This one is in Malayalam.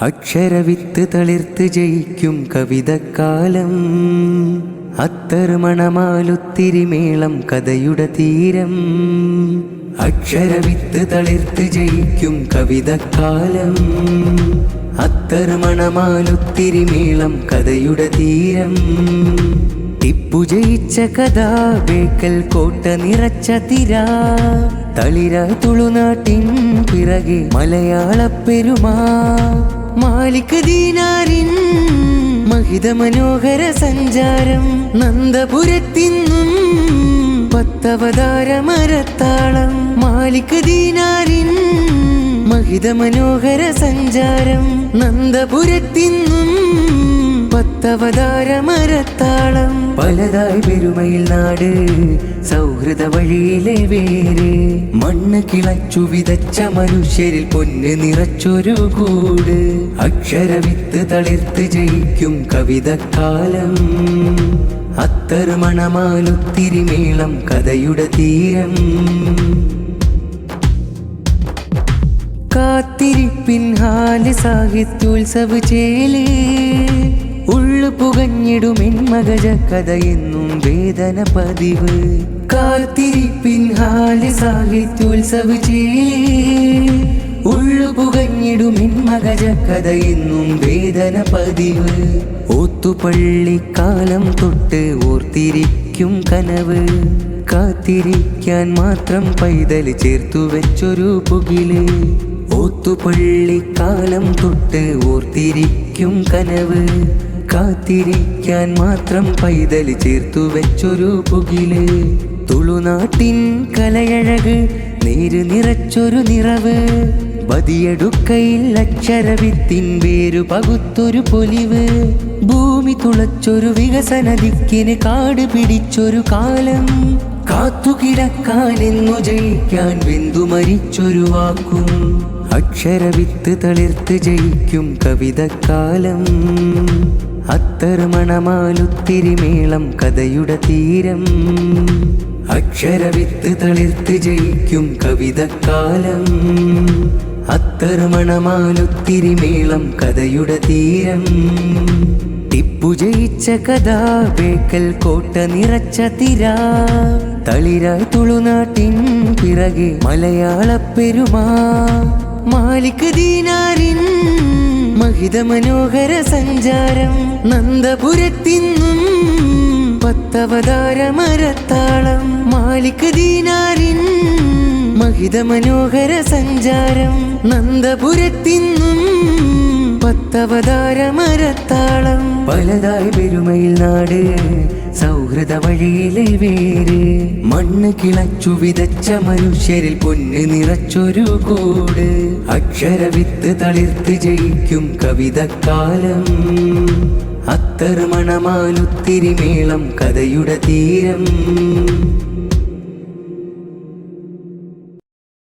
അക്ഷരവിത്ത് തളിർത്ത് ജയിക്കും കവിതക്കാലം. അത്തർമണമാലൊത്തിരി മേളം കഥയുടെ തീരം. അക്ഷരവിത്ത് തളിർത്ത് ജയിക്കും കവിതക്കാലം. അത്തർമണമാലൊത്തിരി മേളം കഥയുടെ തീരം. ടിപ്പു ജയിച്ച കഥ ബേക്കൽ കോട്ട നിറച്ച തിര. തളിര തുളുനാട്ടിൻ പിറകെ മലയാള പെരുമാ. മാലിക് ദീനാറിൻ മഹിത മനോഹര സഞ്ചാരം. നന്ദപുരത്തിന്നും പത്തവതാര മരത്താളം. മാലിക് ദീനാറിൻ മഹിത മനോഹര സഞ്ചാരം. നന്ദപുരത്തിന്നും പത്തവതാര മരത്താളം. പലതായി പെരുമയിൽ നാട്, സൗഹൃദ വഴിയിലെ വേര്. മണ്ണ് കിളച്ചു വിതച്ച മനുഷ്യരിൽ പൊന്ന് നിറച്ചൊരു കൂട്. അക്ഷരവിത്ത് തളിർത്ത് ജയിക്കും കവിതക്കാലം. അത്തർമണമാലൊത്തിരി മേളം കഥയുടെ തീരം. കാത്തിരിപ്പിൻ ഹാല് സാഹിത്യോത്സവ ചേലേ. ഉള്ളു പുകഞ്ഞിടുമെൻ മകജ കഥയെന്നും വേദന പതിവ്. കാത്തിരിപ്പിൻ ഹാല് സാഹിത്യോത്സവ ചേലേ. ഉള്ളു പുകഞ്ഞിടുമെൻ മകജ കഥയെന്നും വേദന പതിവ്. ഓത്തുപള്ളിക്കാലം തൊട്ട് ഓർത്തിരിക്കും കനവ്. കാത്തിരിക്കാൻ മാത്രം പൈതൽ ചേർത്തു വെച്ചൊരു പുകില്. ഓത്തുപള്ളിക്കാലം തൊട്ട് ഓർത്തിരിക്കും കനവ്. കാത്തിരിക്കാൻ മാത്രം പൈതൽ ചേർത്തു വെച്ചൊരു പുകില്. തുളുനാട്ടിൻ കലയഴക് നേര് നിറച്ചൊരു നിറവ്. ബദിയടുക്കയിൽ അക്ഷരവിത്തിൻ വേരു പകുത്തൊരു പൊലിവ്. ഭൂമി തുളച്ചൊരു വികസന ദിക്കിന് കാട് പിടിച്ചൊരു കാലം. കാത്തുകിടക്കാനെന്നു ജയിക്കാൻ വെന്തു മരിച്ചൊരു വാക്കും. അക്ഷരവിത്ത് തളിർത്ത് ജയിക്കും കവിതക്കാലം. അത്തർമണമാലൊത്തിരി മേളം കഥയുടെ തീരം. അക്ഷരവിത്ത് തളിർത്ത് ജയിക്കും കവിതക്കാലം. അത്തർമണമാലൊത്തിരി മേളം കഥയുടെ തീരം. ടിപ്പു ജയിച്ച കഥ ബേക്കൽ കോട്ട നിറച്ച തിര. തളിരായി തുളുനാട്ടിൻ പിറകെ മലയാള പെരുമാ. മാലിക് ദീനാറിൻ മഹിത മനോഹര സഞ്ചാരം. നന്ദപുരത്തിന്നും പത്തവതാര മരത്താളം. മാലിക് ദീനാറിൻ മഹിത മനോഹര സഞ്ചാരം. നന്ദപുരത്തിന്നും പത്തവതാര മരത്താളം. പലതായി പെരുമയിൽ നാട്, സൗഹൃദ വഴിയിലെ വേര്. മണ്ണ് കിളച്ചു വിതച്ച മനുഷ്യരിൽ പൊന്ന് നിറച്ചൊരു കൂട്. അക്ഷരവിത്ത് തളിർത്ത് ജയിക്കും കവിതക്കാലം. അത്തർമണമാലൊത്തിരി മേളം കഥയുടെ തീരം.